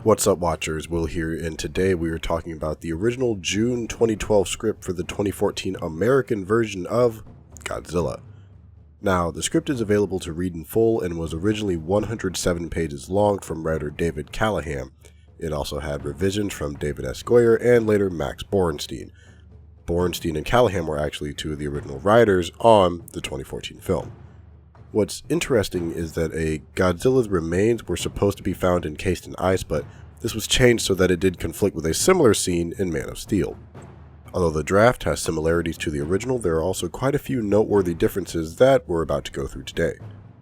What's up, watchers? Will here, and today we are talking about the original June 2012 script for the 2014 American version of Godzilla. Now, the script is available to read in full and was originally 107 pages long from writer David Callahan. It also had revisions from David S. Goyer and later Max Borenstein. Borenstein and Callahan were actually two of the original writers on the 2014 film. What's interesting is that Godzilla's remains were supposed to be found encased in ice, but this was changed so that it did conflict with a similar scene in Man of Steel. Although the draft has similarities to the original, there are also quite a few noteworthy differences that we're about to go through today.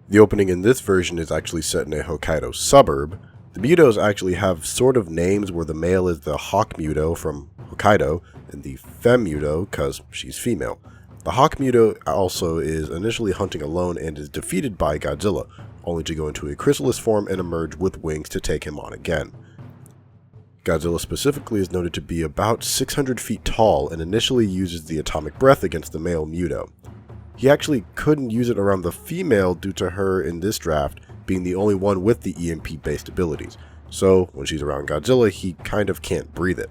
The opening in this version is actually set in a Hokkaido suburb. The Mutos actually have sort of names where the male is the Hawk Muto from Hokkaido and the Femme Muto because she's female. The Hawk Muto also is initially hunting alone and is defeated by Godzilla, only to go into a chrysalis form and emerge with wings to take him on again. Godzilla specifically is noted to be about 600 feet tall and initially uses the atomic breath against the male Muto. He actually couldn't use it around the female due to her in this draft being the only one with the EMP based abilities, so when she's around Godzilla he kind of can't breathe it.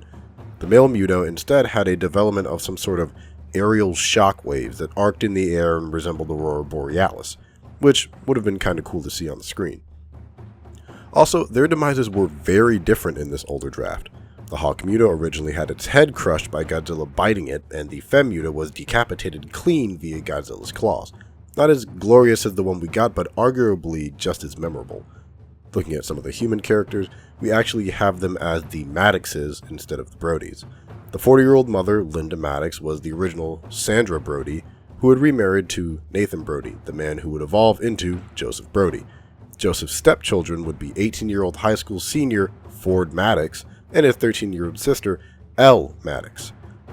The male Muto instead had a development of some sort of aerial shockwaves that arced in the air and resembled Aurora Borealis, which would have been kind of cool to see on the screen. Also, their demises were very different in this older draft. The Hawk Muto originally had its head crushed by Godzilla biting it, and the Femme Muto was decapitated clean via Godzilla's claws. Not as glorious as the one we got, but arguably just as memorable. Looking at some of the human characters, we actually have them as the Maddoxes instead of the Brodys. The 40-year-old mother, Linda Maddox, was the original Sandra Brody, who had remarried to Nathan Brody, the man who would evolve into Joseph Brody. Joseph's stepchildren would be 18-year-old high school senior Ford Maddox and his 13-year-old sister, Elle Maddox.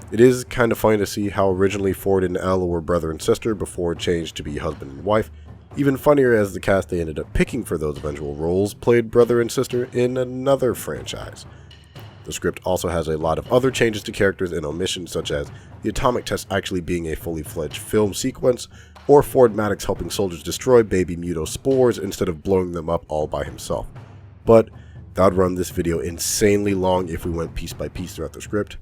It is kind of funny to see how originally Ford and Elle were brother and sister before it changed to be husband and wife. Even funnier as the cast they ended up picking for those eventual roles played brother and sister in another franchise. The script also has a lot of other changes to characters and omissions, such as the atomic test actually being a fully fledged film sequence, or Ford Maddox helping soldiers destroy baby Muto spores instead of blowing them up all by himself. But that would run this video insanely long if we went piece by piece throughout the script.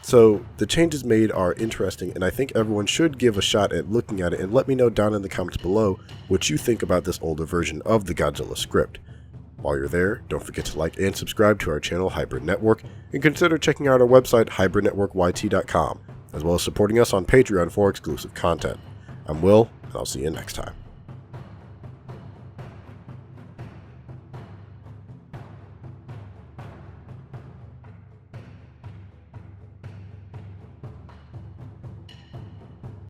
So the changes made are interesting, and I think everyone should give a shot at looking at it, and let me know down in the comments below what you think about this older version of the Godzilla script. While you're there, don't forget to like and subscribe to our channel Hybrid Network, and consider checking out our website hybridnetworkyt.com, as well as supporting us on Patreon for exclusive content. I'm Will, and I'll see you next time.